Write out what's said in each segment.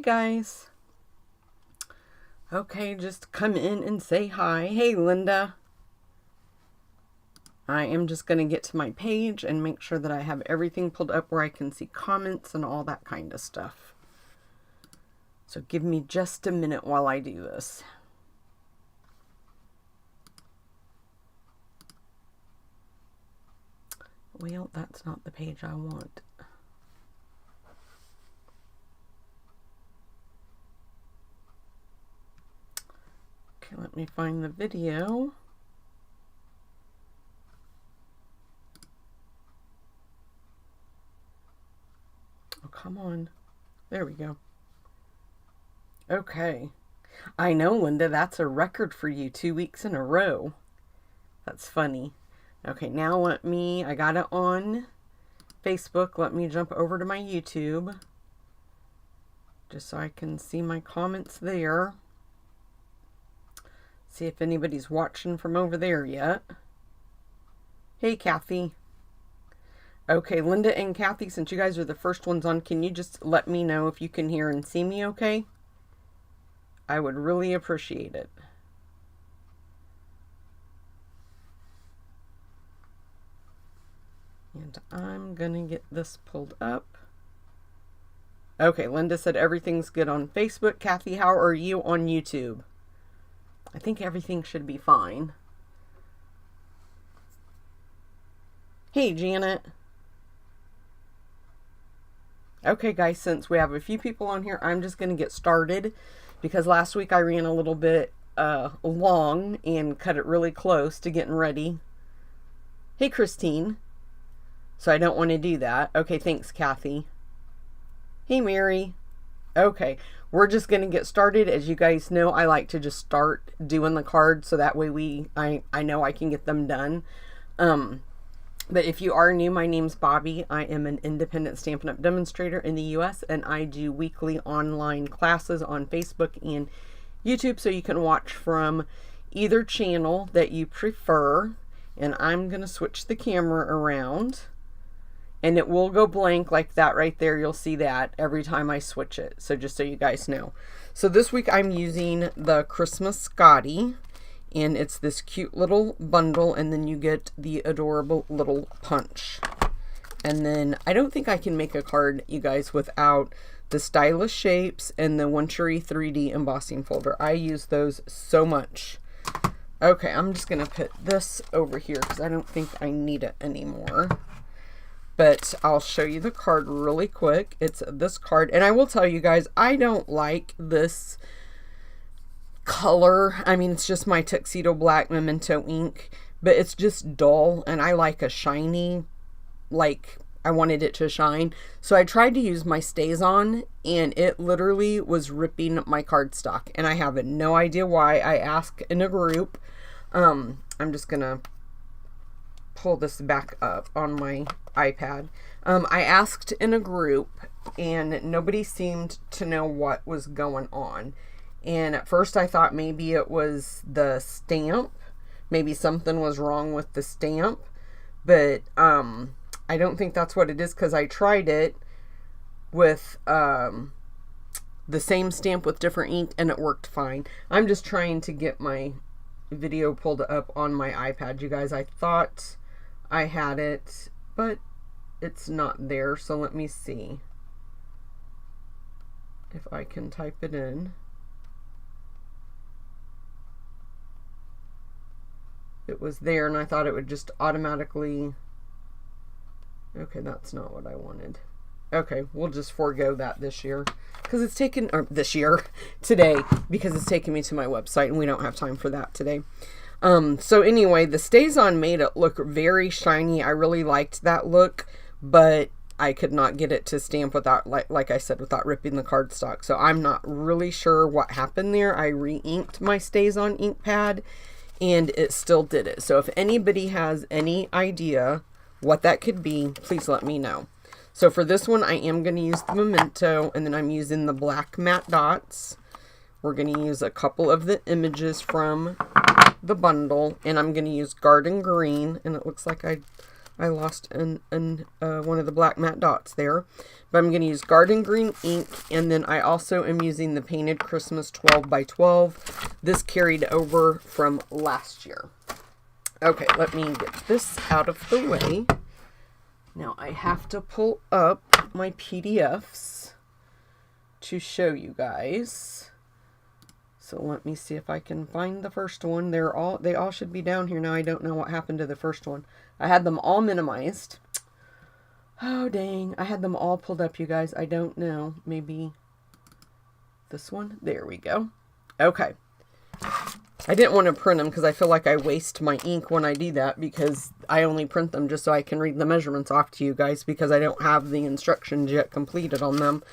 guys. Okay, just come in and say hi. Hey, Linda. I am just going to get to my page and make sure that I have everything pulled up where I can see comments and all that kind of stuff. So give me just a minute while I do this. Well, that's not the page I want. Okay, let me find the video. Oh, come on. There we go. Okay. I know, Linda, that's a record for you, 2 weeks in a row. That's funny. Okay, now I got it on Facebook. Let me jump over to my YouTube. Just so I can see my comments there. See if anybody's watching from over there yet. Hey, Kathy. Okay, Linda and Kathy, since you guys are the first ones on, can you just let me know if you can hear and see me okay? I would really appreciate it. And I'm going to get this pulled up. Okay, Linda said everything's good on Facebook. Kathy, how are you on YouTube? I think everything should be fine. Hey, Janet. Okay, guys, since we have a few people on here, I'm just going to get started because last week I ran a little bit long and cut it really close to getting ready. Hey, Christine. So I don't want to do that. Okay, thanks, Kathy. Hey, Mary. Okay, we're just going to get started. As you guys know, I like to just start doing the cards so that way I know I can get them done. But if you are new, my name's Bobby. I am an independent Stampin' Up! Demonstrator in the U.S. and I do weekly online classes on Facebook and YouTube so you can watch from either channel that you prefer. And I'm going to switch the camera around. And it will go blank like that right there. You'll see that every time I switch it. So just so you guys know. So this week I'm using the Christmas Scottie. And it's this cute little bundle. And then you get the adorable little punch. And then I don't think I can make a card, you guys, without the stylish shapes and the One-Cherry 3D embossing folder. I use those so much. Okay, I'm just going to put this over here because I don't think I need it anymore. But I'll show you the card really quick. It's this card. And I will tell you guys, I don't like this color. I mean, it's just my Tuxedo Black Memento ink. But it's just dull. And I like a shiny, like I wanted it to shine. So I tried to use my StazOn. And it literally was ripping my cardstock. And I have no idea why. I asked in a group. I'm just going to pull this back up on my iPad. I asked in a group and nobody seemed to know what was going on. And at first I thought maybe it was the stamp. Maybe something was wrong with the stamp. But I don't think that's what it is because I tried it with the same stamp with different ink and it worked fine. I'm just trying to get my video pulled up on my iPad, you guys. I thought I had it, but it's not there. So let me see if I can type it in. It was there and I thought it would just automatically. Okay, that's not what I wanted. Okay, we'll just forego that this year because it's taken, or today, because it's taken me to my website and we don't have time for that today. So anyway, the StazOn made it look very shiny. I really liked that look, but I could not get it to stamp without, like I said, without ripping the cardstock. So I'm not really sure what happened there. I re-inked my StazOn ink pad and it still did it. So if anybody has any idea what that could be, please let me know. So for this one, I am going to use the Memento, and then I'm using the black matte dots. We're going to use a couple of the images from the bundle, and I'm going to use Garden Green, and it looks like I I lost one of the black matte dots there. But I'm going to use Garden Green ink, and then I also am using the Painted Christmas 12 by 12. This carried over from last year. Okay, let me get this out of the way. Now I have to pull up my PDFs to show you guys. So let me see if I can find the first one. They all should be down here now. I don't know what happened to the first one. I had them all minimized. Oh dang, I had them all pulled up, you guys. I don't know. Maybe this one? There we go. Okay. I didn't want to print them because I feel like I waste my ink when I do that, because I only print them just so I can read the measurements off to you guys, because I don't have the instructions yet completed on them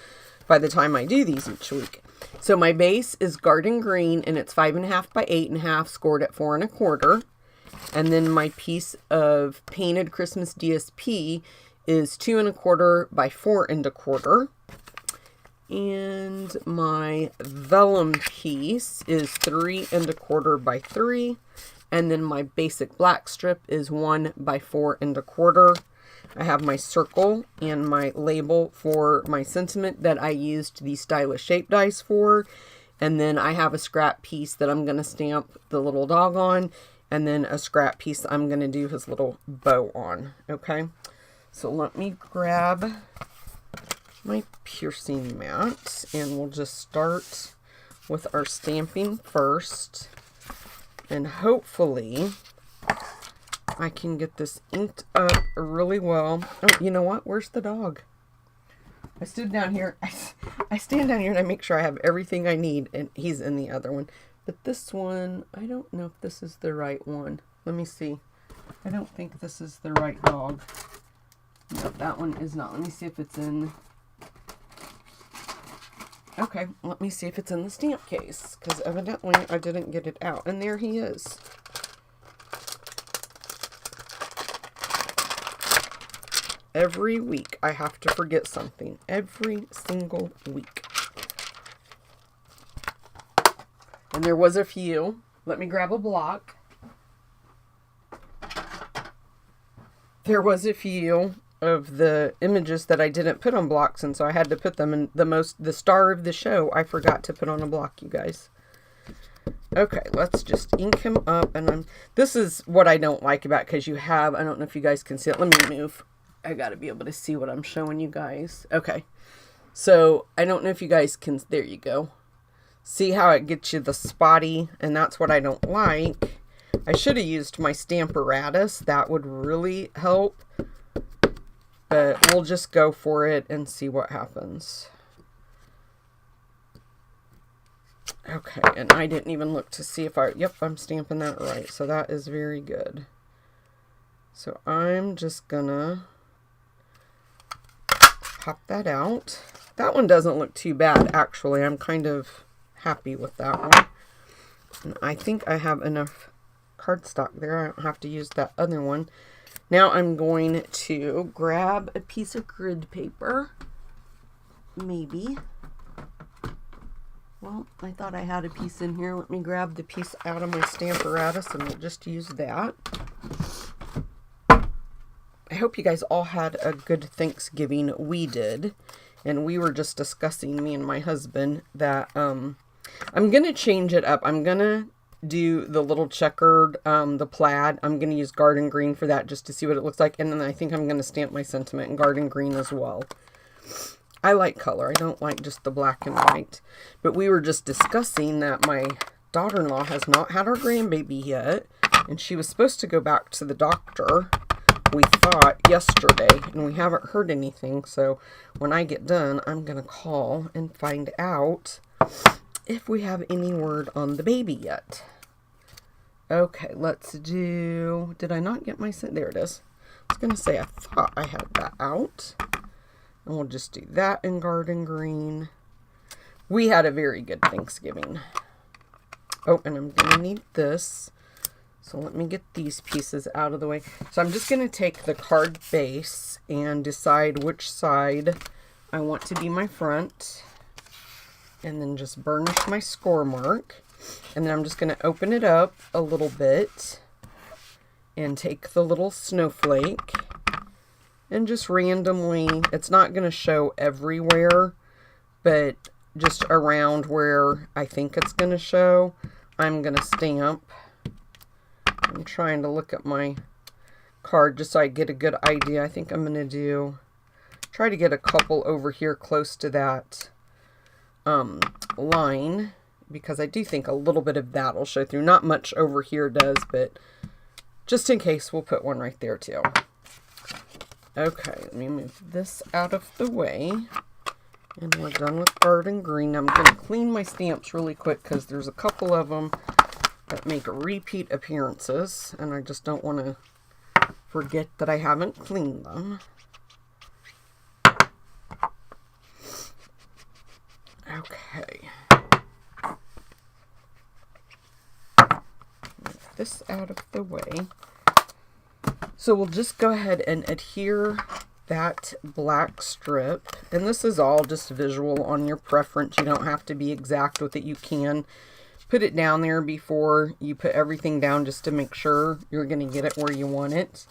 by the time I do these each week. So my base is Garden Green, and it's 5.5 by 8.5, scored at 4 1/4. And then my piece of Painted Christmas DSP is 2 1/4 by 4 1/4. And my vellum piece is 3 1/4 by 3. And then my basic black strip is 1 by 4 1/4. I have my circle and my label for my sentiment that I used the stylish shape dies for. And then I have a scrap piece that I'm going to stamp the little dog on. And then a scrap piece I'm going to do his little bow on. Okay. So let me grab my piercing mat, and we'll just start with our stamping first. And hopefully I can get this inked up really well. Oh, you know what? Where's the dog? I stood down here. I stand down here and I make sure I have everything I need, and he's in the other one. But this one, I don't know if this is the right one. Let me see. I don't think this is the right dog. No, that one is not. Let me see if it's in... Okay, let me see if it's in the stamp case, because evidently I didn't get it out. And there he is. Every week I have to forget something. Every single week. And there was a few. Let me grab a block. There was a few of the images that I didn't put on blocks, and so I had to put them in the star of the show. I forgot to put on a block, you guys. Okay, let's just ink him up. And this is what I don't like about, because you have, I don't know if you guys can see it. Let me move. I gotta be able to see what I'm showing you guys. Okay, so I don't know if you guys can, there you go. See how it gets you the spotty, and that's what I don't like. I should have used my Stamparatus. That would really help. But we'll just go for it and see what happens. Okay, and I didn't even look to see if yep, I'm stamping that right. So that is very good. So I'm just gonna pop that out. That one doesn't look too bad, actually. I'm kind of happy with that one. And I think I have enough cardstock there. I don't have to use that other one. Now I'm going to grab a piece of grid paper. Maybe. Well, I thought I had a piece in here. Let me grab the piece out of my Stamparatus, and we'll just use that. I hope you guys all had a good Thanksgiving. We did. And we were just discussing, me and my husband, that I'm going to change it up. I'm going to do the little checkered, the plaid. I'm going to use Garden Green for that, just to see what it looks like. And then I think I'm going to stamp my sentiment in Garden Green as well. I like color. I don't like just the black and white. But we were just discussing that my daughter-in-law has not had her grandbaby yet. And she was supposed to go back to the doctor, we thought, yesterday. And we haven't heard anything. So when I get done, I'm going to call and find out if we have any word on the baby yet. Okay, let's do... Did I not get my... There it is. I was going to say, I thought I had that out. And we'll just do that in Garden Green. We had a very good Thanksgiving. Oh, and I'm going to need this. So let me get these pieces out of the way. So I'm just going to take the card base and decide which side I want to be my front. And then just burnish my score mark. And then I'm just going to open it up a little bit and take the little snowflake And just randomly, it's not going to show everywhere, but just around where I think it's going to show, I'm going to stamp. I'm trying to look at my card just so I get a good idea. I think I'm going to try to get a couple over here close to that line, because I do think a little bit of that will show through. Not much over here does, but just in case, we'll put one right there too. Okay, let me move this out of the way. And we're done with garden green. I'm going to clean my stamps really quick because there's a couple of them that make repeat appearances, and I just don't want to forget that I haven't cleaned them. Okay. Move this out of the way. So we'll just go ahead and adhere that black strip. And this is all just visual on your preference. You don't have to be exact with it. You can put it down there before you put everything down just to make sure you're going to get it where you want it.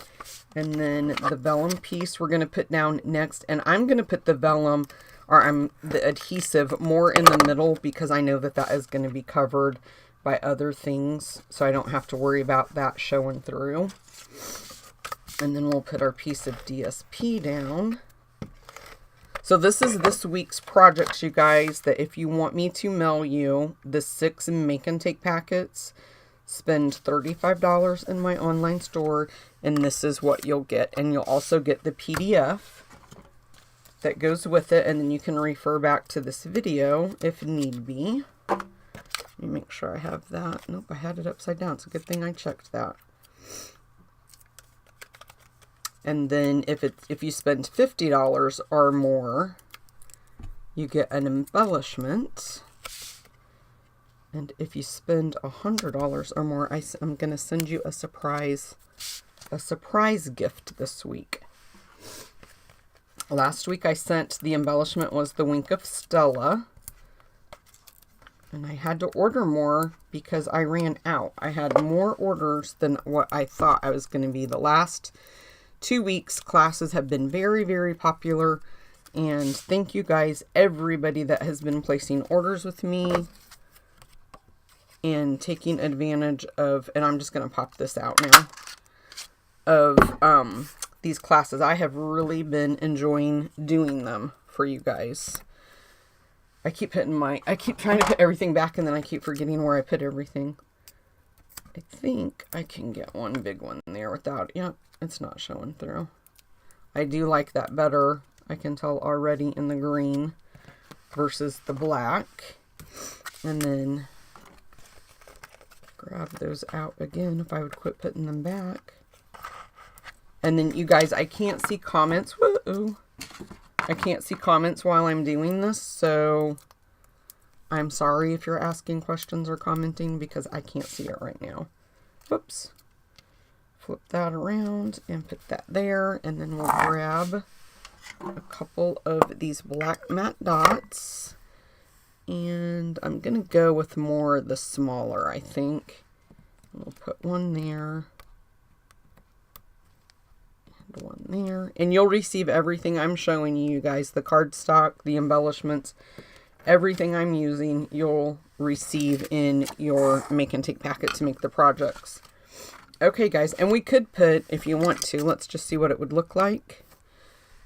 And then the vellum piece we're going to put down next. And I'm going to put the vellum, or the adhesive, more in the middle because I know that that is going to be covered by other things. So I don't have to worry about that showing through. And then we'll put our piece of DSP down. So this is this week's projects, you guys, that if you want me to mail you the 6 make and take packets, spend $35 in my online store, and this is what you'll get. And you'll also get the PDF that goes with it, and then you can refer back to this video if need be. Let me make sure I have that. Nope, I had it upside down. It's a good thing I checked that. And then if you spend $50 or more, you get an embellishment. And if you spend $100 or more, I'm going to send you a surprise gift this week. Last week I sent the embellishment was the Wink of Stella. And I had to order more because I ran out. I had more orders than what I thought I was going to be. The last 2 weeks classes have been very, very popular, and thank you guys, everybody that has been placing orders with me and taking advantage of, and I'm just going to pop this out now, of these classes. I have really been enjoying doing them for you guys. I keep trying to put everything back, and then I keep forgetting where I put everything. I think I can get one big one there without, yep, it's not showing through. I do like that better. I can tell already in the green versus the black. And then grab those out again if I would quit putting them back. And then you guys, I can't see comments. Whoa. I can't see comments while I'm doing this, so I'm sorry if you're asking questions or commenting because I can't see it right now. Whoops. Flip that around and put that there, and then we'll grab a couple of these black matte dots, and I'm gonna go with more of the smaller, I think. We'll put one there and one there, and you'll receive everything I'm showing you guys, the cardstock, the embellishments, everything I'm using you'll receive in your make and take packet to make the projects. Okay guys, and we could put, if you want to, let's just see what it would look like.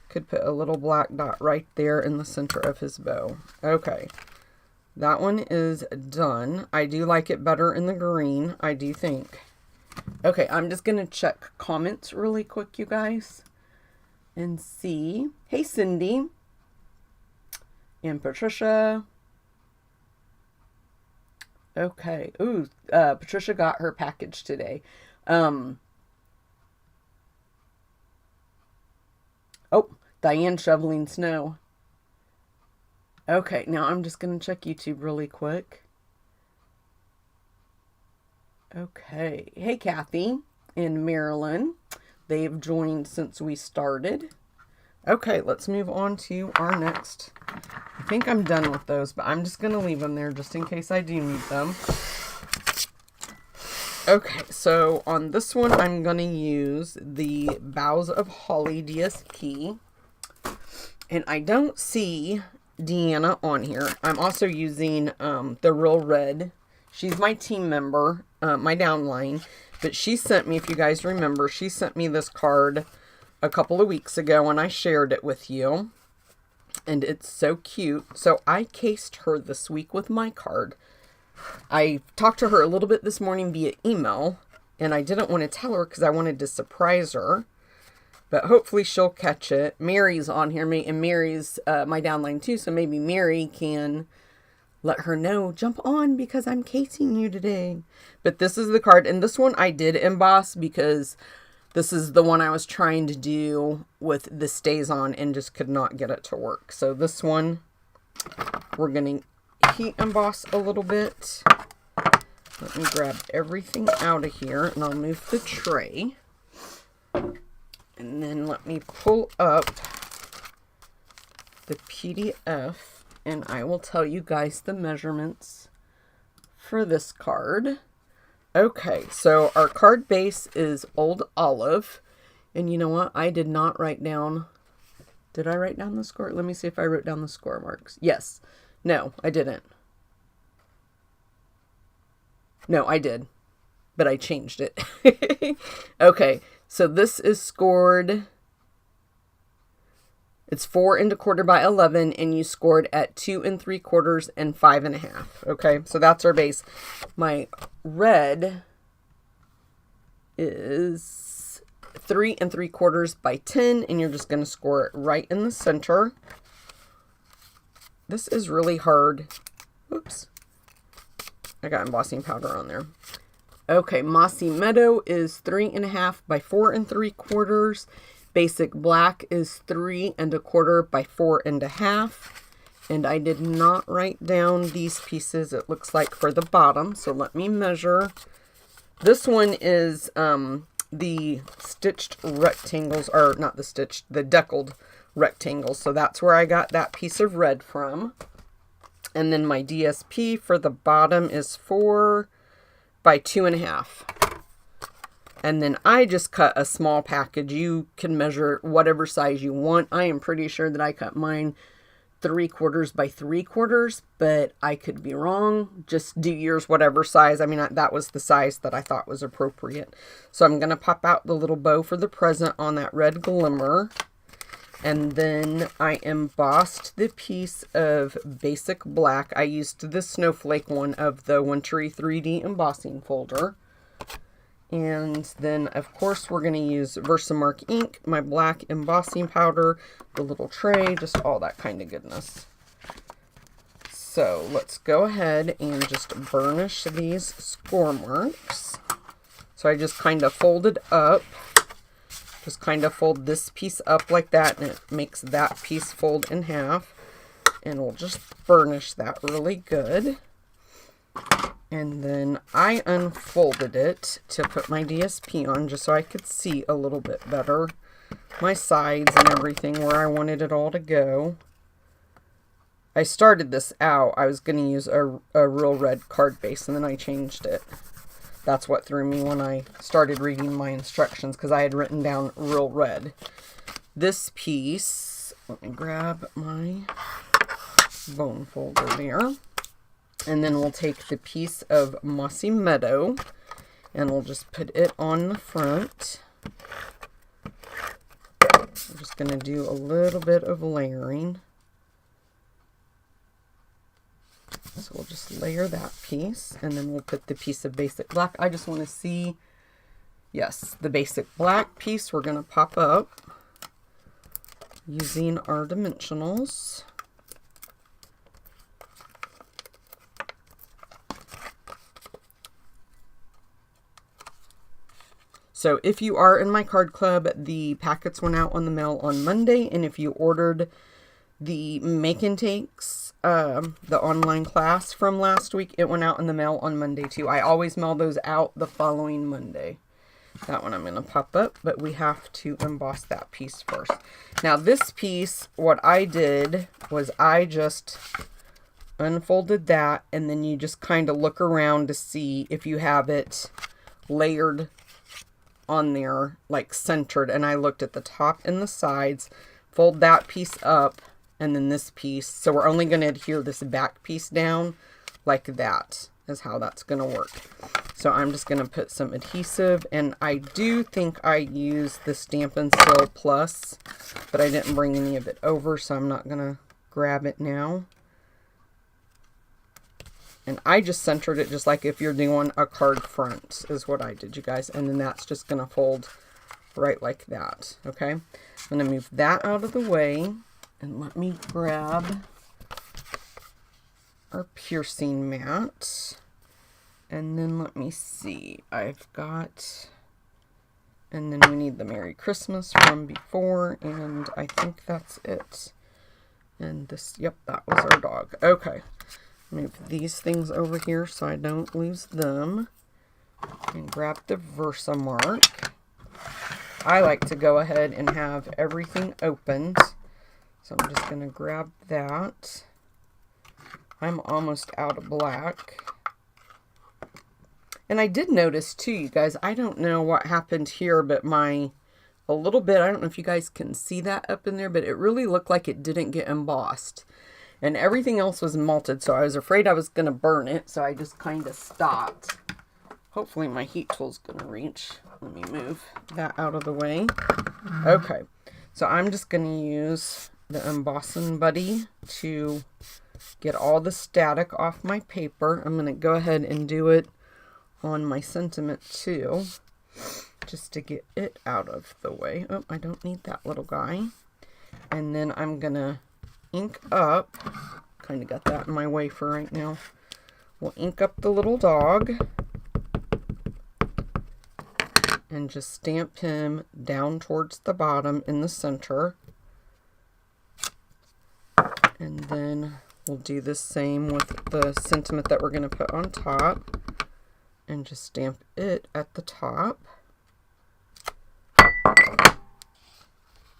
Could put a little black dot right there in the center of his bow. Okay, that one is done. I do like it better in the green, I do think. Okay, I'm just going to check comments really quick, you guys, and see. Hey Cindy and Patricia. Okay, ooh, Patricia got her package today. Oh, Diane shoveling snow. Okay, now I'm just going to check YouTube really quick. Okay. Hey, Kathy in Maryland. They've joined since we started. Okay, let's move on to our next. I think I'm done with those, but I'm just going to leave them there just in case I do need them. Okay, so on this one, I'm going to use the Boughs of Holly DSP. And I don't see Deanna on here. I'm also using the Real Red. She's my team member, my downline. But she sent me, if you guys remember, she sent me this card a couple of weeks ago and I shared it with you. And it's so cute. So I cased her this week with my card. I talked to her a little bit this morning via email. And I didn't want to tell her because I wanted to surprise her. But hopefully she'll catch it. Mary's on here. And Mary's my downline too. So maybe Mary can let her know, jump on because I'm casing you today. But this is the card. And this one I did emboss because this is the one I was trying to do with the stays on and just could not get it to work. So this one, we're going to heat emboss a little bit. Let me grab everything out of here and I'll move the tray. And then let me pull up the PDF and I will tell you guys the measurements for this card. Okay, so our card base is Old Olive. And you know what? I did not write down... Did I write down the score? Let me see if I wrote down the score marks. Yes. No, I didn't. No, I did. But I changed it. Okay, so this is scored... It's 4 1/4 by 11, and you scored at 2 3/4 and 5 1/2. Okay, so that's our base. My red is 3 3/4 by 10, and you're just going to score it right in the center. This is really hard. Oops. I got embossing powder on there. Okay, Mossy Meadow is 3 1/2 by 4 3/4. Basic Black is 3 1/4 by 4 1/2. And I did not write down these pieces, it looks like, for the bottom. So let me measure. This one is the stitched rectangles, or not the stitched, the deckled rectangles. So that's where I got that piece of red from. And then my DSP for the bottom is 4 by 2 1/2. And then I just cut a small package. You can measure whatever size you want. I am pretty sure that I cut mine 3/4 by 3/4, but I could be wrong. Just do yours whatever size. I mean, that was the size that I thought was appropriate. So I'm going to pop out the little bow for the present on that red glimmer. And then I embossed the piece of Basic Black. I used the snowflake one of the Wintry 3D embossing folder. And then, of course, we're going to use Versamark ink, my black embossing powder, the little tray, just all that kind of goodness. So let's go ahead and just burnish these score marks. So I just kind of fold it up. Just kind of fold this piece up like that, and it makes that piece fold in half. And we'll just burnish that really good. And then I unfolded it to put my DSP on just so I could see a little bit better my sides and everything where I wanted it all to go. I started this out, I was going to use a Real Red card base, and then I changed it. That's what threw me when I started reading my instructions, because I had written down Real Red. This piece, let me grab my bone folder there. And then we'll take the piece of Mossy Meadow and we'll just put it on the front. I'm just going to do a little bit of layering. So we'll just layer that piece, and then we'll put the piece of Basic Black. I just want to see, yes, the Basic Black piece we're going to pop up using our dimensionals. So if you are in my card club, the packets went out on the mail on Monday. And if you ordered the Make and Takes, the online class from last week, it went out in the mail on Monday too. I always mail those out the following Monday. That one I'm going to pop up, but we have to emboss that piece first. Now this piece, what I did was I just unfolded that, and then you just kind of look around to see if you have it layered on there, like centered, and I looked at the top and the sides, fold that piece up, and then this piece. So we're only going to adhere this back piece down like that is how that's going to work. So I'm just going to put some adhesive, and I do think I used the Stampin' Seal Plus, but I didn't bring any of it over, so I'm not going to grab it now. And I just centered it just like if you're doing a card front is what I did, you guys. And then that's just going to fold right like that, okay? I'm going to move that out of the way, and let me grab our piercing mat. And then let me see, I've got, and then we need the Merry Christmas from before, and I think that's it. And this, yep, that was our dog. Okay, move these things over here so I don't lose them. And grab the Versamark. I like to go ahead and have everything opened. So I'm just going to grab that. I'm almost out of black. And I did notice too, you guys, I don't know what happened here, but a little bit, I don't know if you guys can see that up in there, but it really looked like it didn't get embossed. And everything else was melted, so I was afraid I was going to burn it, so I just kind of stopped. Hopefully my heat tool's going to reach. Let me move that out of the way. Okay, so I'm just going to use the embossing buddy to get all the static off my paper. I'm going to go ahead and do it on my sentiment too, just to get it out of the way. Oh, I don't need that little guy. And then I'm gonna ink up, kind of got that in my way for right now. We'll ink up the little dog and just stamp him down towards the bottom in the center. And then we'll do the same with the sentiment that we're going to put on top. And just stamp it at the top.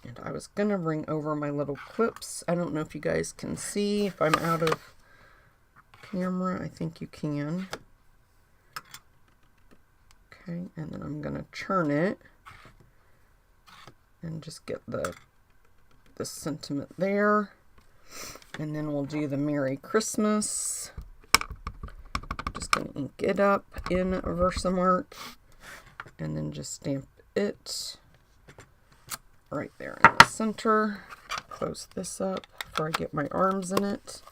And I was going to bring over my little clips. I don't know if you guys can see if I'm out of camera. I think you can. Okay, and then I'm going to turn it and just get the sentiment there. And then we'll do the Merry Christmas. Just going to ink it up in Versamark and then just stamp it right there in the center. Close this up before I get my arms in it.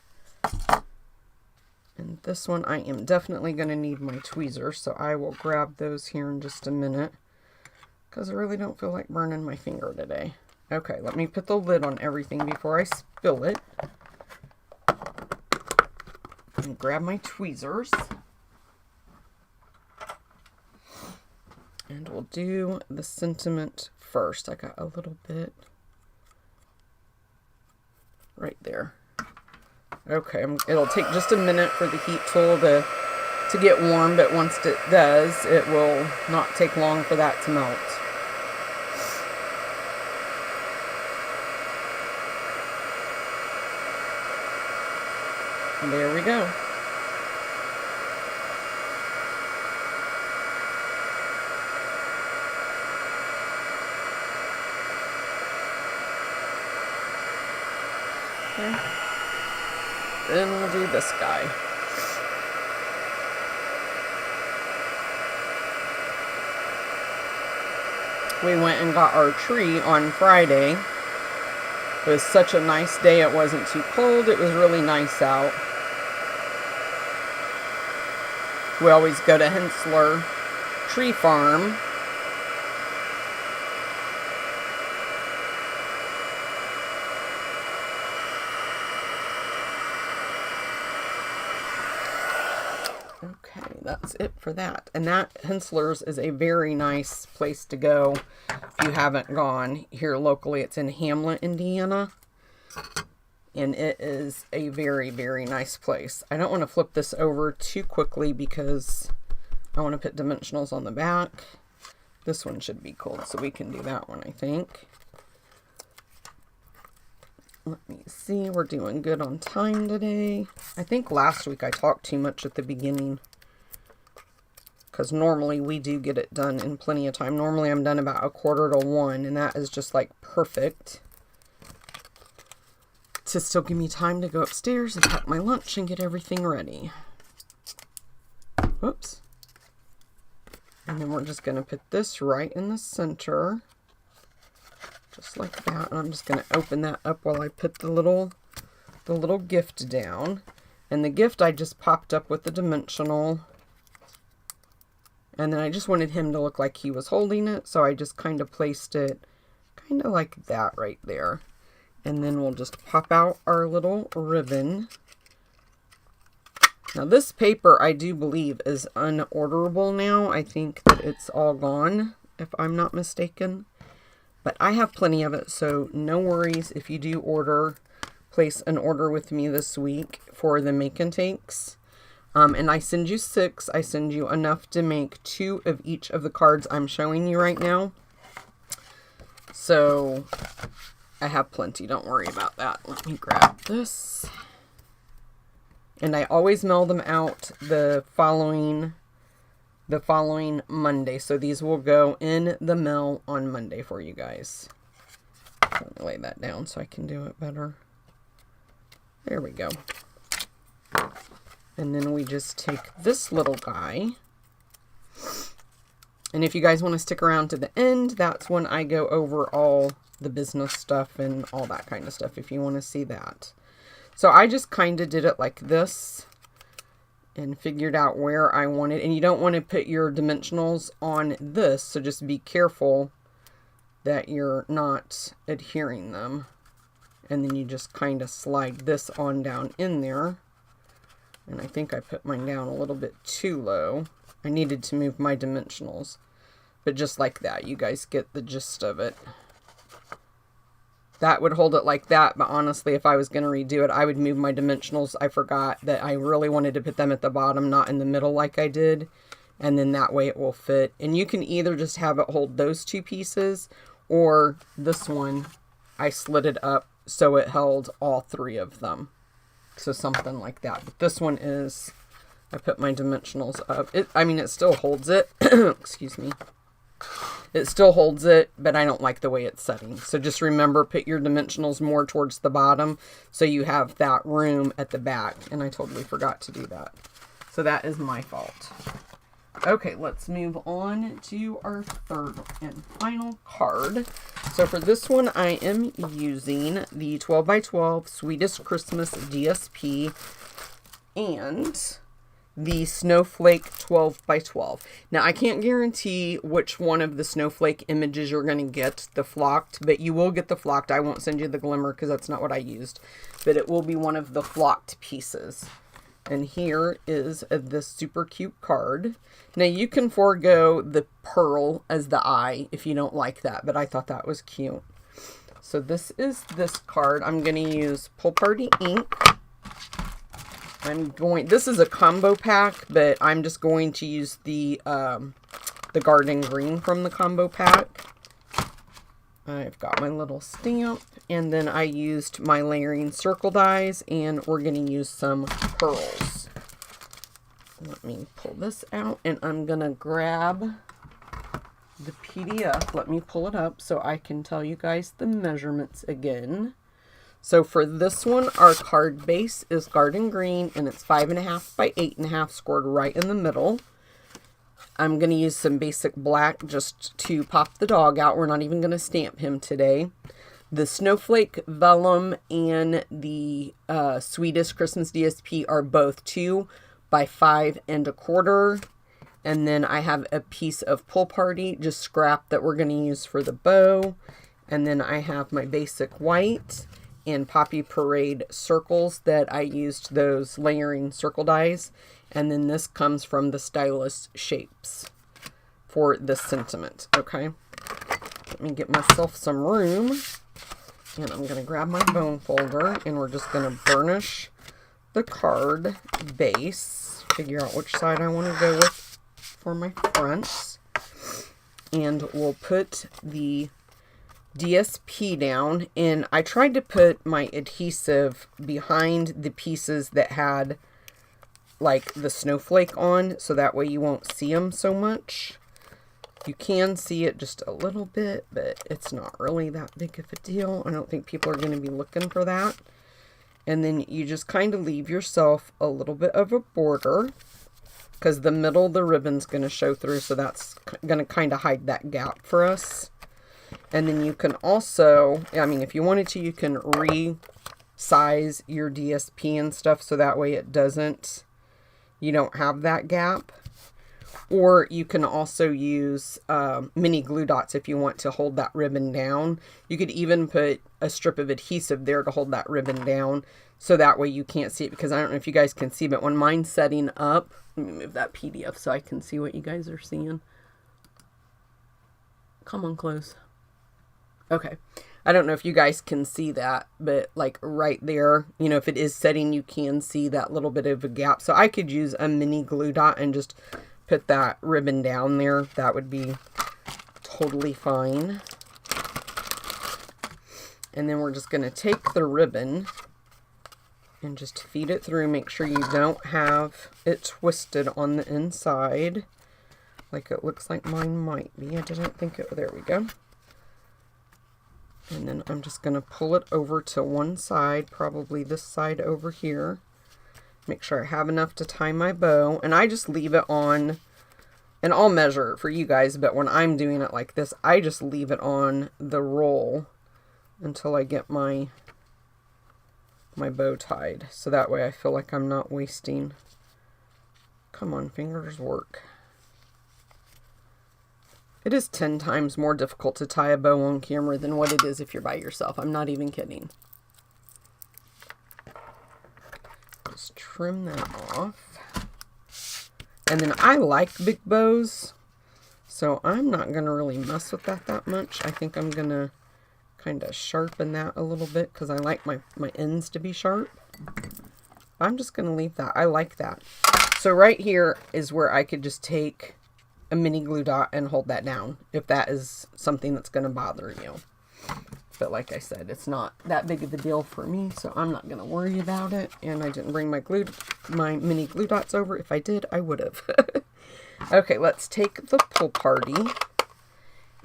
And this one I am definitely going to need my tweezers, so I will grab those here in just a minute because I really don't feel like burning my finger today. Okay, let me put the lid on everything before I spill it. And grab my tweezers. And we'll do the sentiment first. I got a little bit right there. Okay, it'll take just a minute for the heat tool to get warm, but once it does, it will not take long for that to melt. And there we go. Okay. Then we'll do this guy. We went and got our tree on Friday. It was such a nice day. It wasn't too cold. It was really nice out. We always go to Hensler Tree Farm. Okay, that's it for that. And that Hensler's is a very nice place to go if you haven't gone here locally. It's in Hamlet, Indiana. And it is a very, very nice place. I don't want to flip this over too quickly because I want to put dimensionals on the back. This one should be cool, so we can do that one, I think. Let me see. We're doing good on time today. I think last week I talked too much at the beginning because normally we do get it done in plenty of time. Normally I'm done about 1:45, and that is just like perfect to still give me time to go upstairs and pack my lunch and get everything ready. Whoops. And then we're just going to put this right in the center, just like that. And I'm just going to open that up while I put the little gift down. And the gift I just popped up with the dimensional. And then I just wanted him to look like he was holding it, so I just kind of placed it kind of like that right there. And then we'll just pop out our little ribbon. Now this paper, I do believe, is unorderable now. I think that it's all gone, if I'm not mistaken. But I have plenty of it, so no worries if you do place an order with me this week for the make and takes. And I send you 6. I send you enough to make 2 of each of the cards I'm showing you right now. So I have plenty. Don't worry about that. Let me grab this. And I always mail them out the following Monday. So these will go in the mail on Monday for you guys. Let me lay that down so I can do it better. There we go. And then we just take this little guy. And if you guys want to stick around to the end, that's when I go over all the business stuff and all that kind of stuff, if you want to see that. So I just kind of did it like this and figured out where I wanted. And you don't want to put your dimensionals on this, so just be careful that you're not adhering them. And then you just kind of slide this on down in there. And I think I put mine down a little bit too low. I needed to move my dimensionals. But just like that, you guys get the gist of it. That would hold it like that, but honestly, if I was going to redo it, I would move my dimensionals. I forgot that I really wanted to put them at the bottom, not in the middle like I did. And then that way it will fit. And you can either just have it hold those 2 pieces, or this one, I slid it up so it held all 3 of them. So something like that. But this one is, I put my dimensionals up. It still holds it. Excuse me. It still holds it, but I don't like the way it's setting. So just remember, put your dimensionals more towards the bottom so you have that room at the back. And I totally forgot to do that. So that is my fault. Okay, let's move on to our third and final card. So for this one, I am using the 12x12 Swedish Christmas DSP and the Snowflake 12x12. Now, I can't guarantee which one of the snowflake images you're going to get, the flocked, but you will get the flocked. I won't send you the glimmer because that's not what I used, but it will be one of the flocked pieces. And here is this super cute card. Now, you can forego the pearl as the eye if you don't like that, but I thought that was cute. So this is this card. I'm going to use Pull Party ink. This is a combo pack, but I'm just going to use the garden green from the combo pack. I've got my little stamp, and then I used my layering circle dies, and we're going to use some pearls. Let me pull this out, and I'm going to grab the PDF. Let me pull it up so I can tell you guys the measurements again. So for this one, our card base is garden green, and it's 5.5 by 8.5, scored right in the middle. I'm going to use some basic black just to pop the dog out. We're not even going to stamp him today. The Snowflake Vellum and the Swedish Christmas DSP are both 2 by 5 1/4. And then I have a piece of Pull Party, just scrap, that we're going to use for the bow. And then I have my basic white and Poppy Parade circles that I used those layering circle dies. And then this comes from the Stylus Shapes for the sentiment. Okay, let me get myself some room, and I'm going to grab my bone folder, and we're just going to burnish the card base, figure out which side I want to go with for my fronts, and we'll put the DSP down. And I tried to put my adhesive behind the pieces that had like the snowflake on, so that way you won't see them so much. You can see it just a little bit, but it's not really that big of a deal. I don't think people are going to be looking for that. And then you just kind of leave yourself a little bit of a border, because the middle of the ribbon's going to show through, so that's going to kind of hide that gap for us. And then you can also, I mean, if you wanted to, you can resize your DSP and stuff, so that way it doesn't, you don't have that gap. Or you can also use mini glue dots if you want to hold that ribbon down. You could even put a strip of adhesive there to hold that ribbon down, so that way you can't see it, because I don't know if you guys can see, but when mine's setting up, let me move that PDF so I can see what you guys are seeing. Come on, close. Okay. I don't know if you guys can see that, but like right there, you know, if it is setting, you can see that little bit of a gap. So I could use a mini glue dot and just put that ribbon down there. That would be totally fine. And then we're just going to take the ribbon and just feed it through. Make sure you don't have it twisted on the inside, like it looks like mine might be. I didn't think it, there we go. And then I'm just going to pull it over to one side, probably this side over here. Make sure I have enough to tie my bow. And I just leave it on, and I'll measure it for you guys, but when I'm doing it like this, I just leave it on the roll until I get my bow tied. So that way I feel like I'm not wasting. Come on, fingers, work. It is 10 times more difficult to tie a bow on camera than what it is if you're by yourself. I'm not even kidding. Just trim that off. And then I like big bows, so I'm not going to really mess with that much. I think I'm going to kind of sharpen that a little bit because I like my ends to be sharp. I'm just going to leave that. I like that. So right here is where I could just take a mini glue dot and hold that down if that is something that's going to bother you. But like I said, it's not that big of a deal for me, so I'm not going to worry about it. And I didn't bring my mini glue dots over. If I did, I would have. Okay, let's take the pull party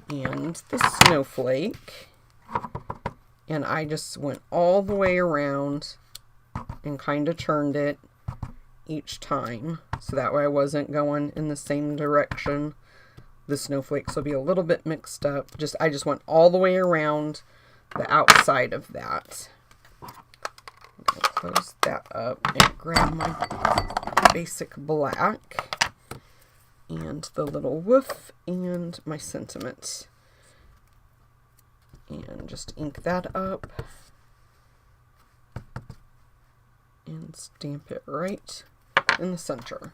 and the snowflake. And I just went all the way around and kind of turned it each time, so that way I wasn't going in the same direction. The snowflakes will be a little bit mixed up. I just went all the way around the outside of that. I'm going to close that up and grab my basic black and the little woof and my sentiment, and just ink that up and stamp it right in the center.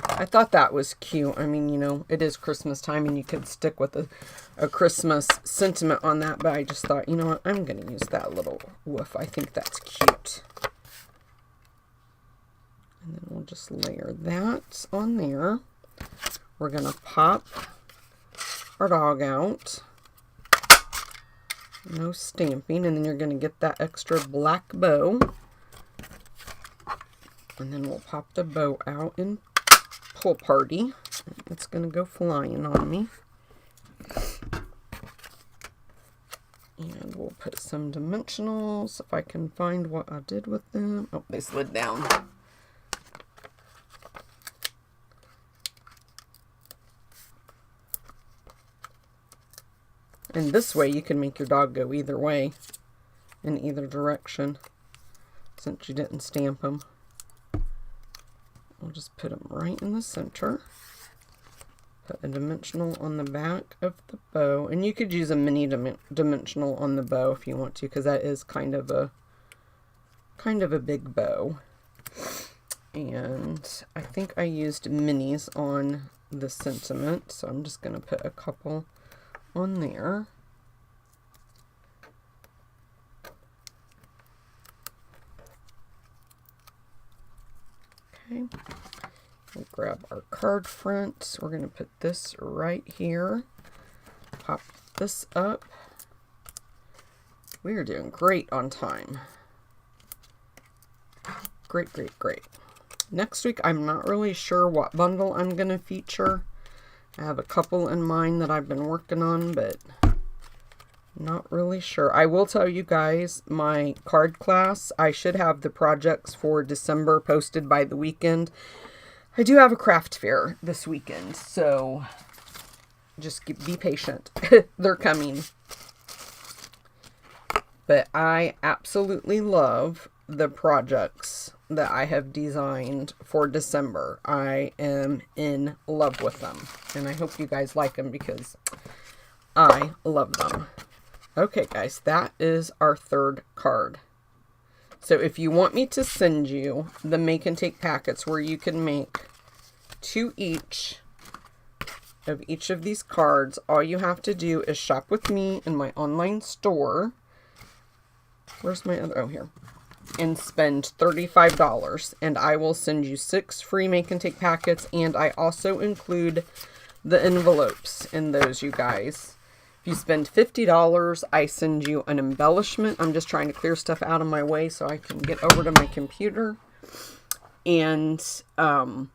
I thought that was cute. I mean, you know, it is Christmas time and you could stick with a Christmas sentiment on that, but I just thought, you know what, I'm going to use that little woof. I think that's cute. And then we'll just layer that on there. We're going to pop our dog out. No stamping, and then you're going to get that extra black bow. And then we'll pop the bow out in pull party. It's going to go flying on me. And we'll put some dimensionals if I can find what I did with them. Oh, they slid down. And this way you can make your dog go either way, in either direction, since you didn't stamp them. We'll just put them right in the center. Put a dimensional on the back of the bow, and you could use a mini dimensional on the bow if you want to, because that is kind of a big bow. And I think I used minis on the sentiment, so I'm just going to put a couple on there. Okay, we'll grab our card front. We're going to put this right here. Pop this up. We are doing great on time. Great, great, great. Next week, I'm not really sure what bundle I'm going to feature. I have a couple in mind that I've been working on, but not really sure. I will tell you guys, my card class, I should have the projects for December posted by the weekend. I do have a craft fair this weekend, so just be patient. They're coming. But I absolutely love the projects that I have designed for December. I am in love with them. And I hope you guys like them because I love them. Okay, guys, that is our third card. So if you want me to send you the make and take packets where you can make 2 each of each of these cards, all you have to do is shop with me in my online store. Where's my other? Oh, here. And spend $35. And I will send you 6 free make and take packets. And I also include the envelopes in those, you guys. If you spend $50, I send you an embellishment. I'm just trying to clear stuff out of my way so I can get over to my computer. And I'm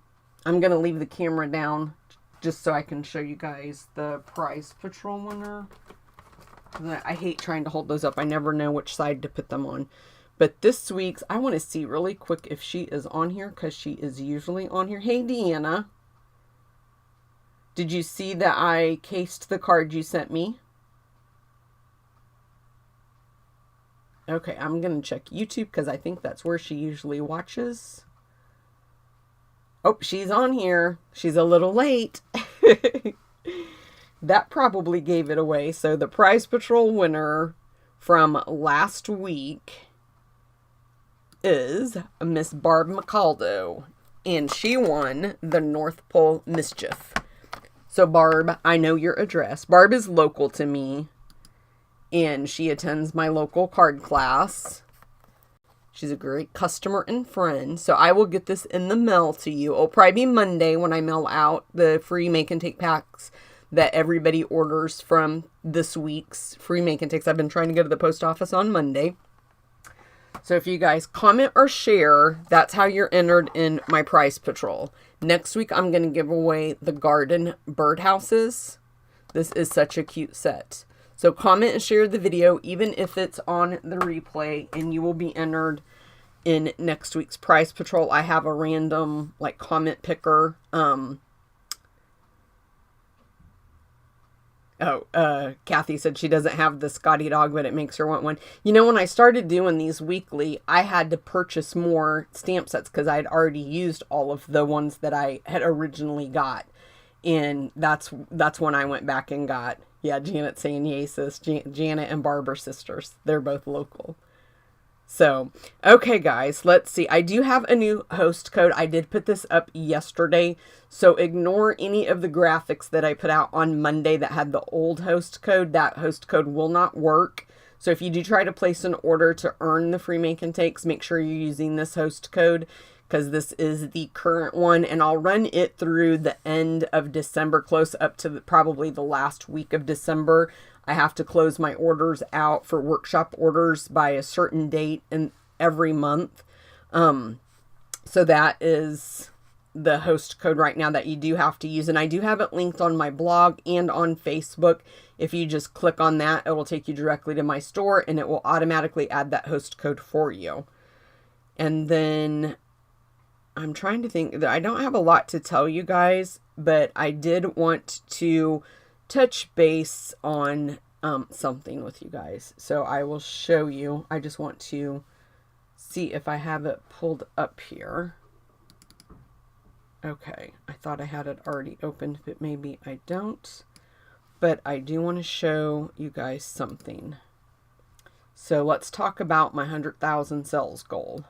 going to leave the camera down just so I can show you guys the Prize Patrol winner. I hate trying to hold those up. I never know which side to put them on. But this week's, I want to see really quick if she is on here because she is usually on here. Hey, Deanna. Did you see that I cased the card you sent me? Okay, I'm going to check YouTube because I think that's where she usually watches. Oh, she's on here. She's a little late. That probably gave it away. So the Prize Patrol winner from last week is Miss Barb McCaldo. And she won the North Pole Mischief. So Barb, I know your address. Barb is local to me. And she attends my local card class. She's a great customer and friend. So I will get this in the mail to you. It'll probably be Monday when I mail out the free make and take packs that everybody orders from this week's free make and takes. I've been trying to go to the post office on Monday. So if you guys comment or share, that's how you're entered in my Prize Patrol. Next week, I'm going to give away the garden birdhouses. This is such a cute set. So comment and share the video, even if it's on the replay, and you will be entered in next week's Prize Patrol. I have a random, like, comment picker. Kathy said she doesn't have the Scottie dog, but it makes her want one. You know, when I started doing these weekly, I had to purchase more stamp sets because I had already used all of the ones that I had originally got. And that's when I went back and got, yeah, Janet's saying yay, sis. Janet and Barb are sisters. They're both local. So, okay, guys, let's see. I do have a new host code. I did put this up yesterday, so ignore any of the graphics that I put out on Monday that had the old host code. That host code will not work. So if you do try to place an order to earn the free make and takes, make sure you're using this host code because this is the current one, and I'll run it through the end of December, close up to probably the last week of December. I have to close my orders out for workshop orders by a certain date in every month. So that is the host code right now that you do have to use. And I do have it linked on my blog and on Facebook. If you just click on that, it will take you directly to my store and it will automatically add that host code for you. And then I'm trying to think that I don't have a lot to tell you guys, but I did want to touch base on something with you guys. So I will show you. I just want to see if I have it pulled up here. Okay, I thought I had it already opened, but maybe I don't. But I do want to show you guys something. So let's talk about my 100,000 sales goal.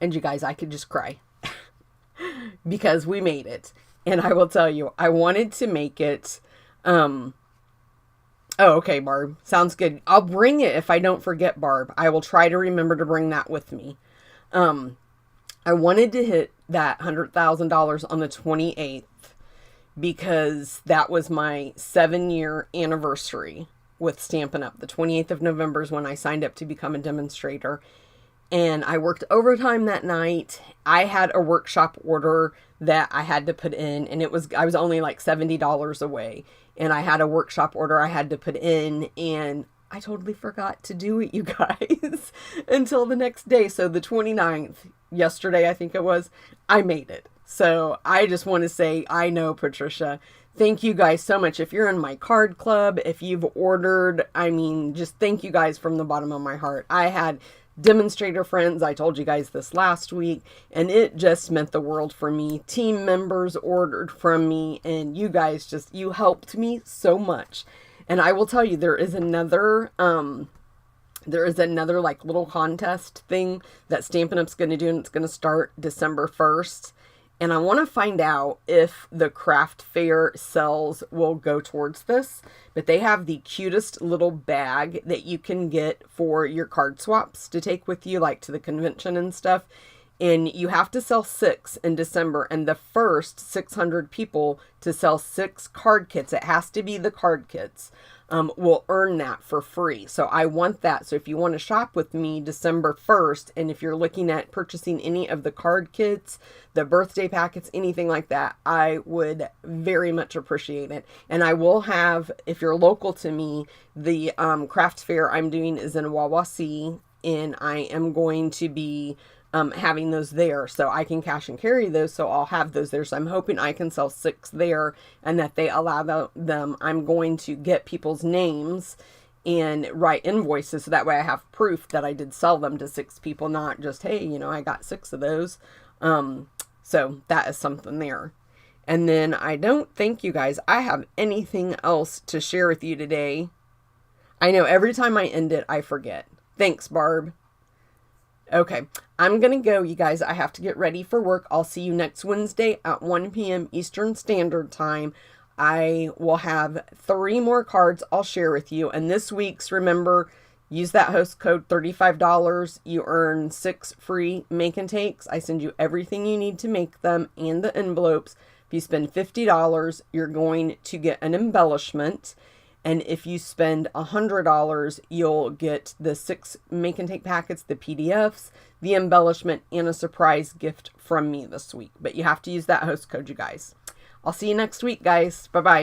And you guys, I could just cry because we made it. And I will tell you, I wanted to make it, oh, okay, Barb. Sounds good. I'll bring it if I don't forget, Barb. I will try to remember to bring that with me. I wanted to hit that $100,000 on the 28th. because that was my 7-year anniversary with Stampin' Up. The 28th of November is when I signed up to become a demonstrator. And I worked overtime that night. I had a workshop order that I had to put in, and I was only like $70 away. And I had a workshop order I had to put in, and I totally forgot to do it, you guys, until the next day. So the 29th, yesterday I think it was, I made it. So I just want to say, I know, Patricia, thank you guys so much. If you're in my card club, if you've ordered, I mean, just thank you guys from the bottom of my heart. I had demonstrator friends, I told you guys this last week, and it just meant the world for me. Team members ordered from me, and you guys you helped me so much. And I will tell you, there is another like little contest thing that Stampin' Up's going to do, and it's going to start December 1st. And I want to find out if the craft fair sales will go towards this. But they have the cutest little bag that you can get for your card swaps to take with you, like to the convention and stuff. And you have to sell 6 in December. And the first 600 people to sell 6 card kits, it has to be the card kits, will earn that for free. So I want that. So if you want to shop with me December 1st, and if you're looking at purchasing any of the card kits, the birthday packets, anything like that, I would very much appreciate it. And I will have, if you're local to me, the craft fair I'm doing is in Wawasee, and I am going to be having those there, so I can cash and carry those, so I'll have those there. So I'm hoping I can sell 6 there, and that they allow them. I'm going to get people's names and write invoices, so that way I have proof that I did sell them to 6 people, not just, hey, you know, I got 6 of those. So that is something there. And then I don't think, you guys, I have anything else to share with you today. I know every time I end it, I forget. Thanks, Barb. Okay, I'm going to go, you guys. I have to get ready for work. I'll see you next Wednesday at 1 p.m. Eastern Standard Time. I will have 3 more cards I'll share with you. And this week's, remember, use that host code $35. You earn 6 free make and takes. I send you everything you need to make them and the envelopes. If you spend $50, you're going to get an embellishment. And if you spend $100, you'll get the 6 make and take packets, the PDFs, the embellishment, and a surprise gift from me this week. But you have to use that host code, you guys. I'll see you next week, guys. Bye-bye.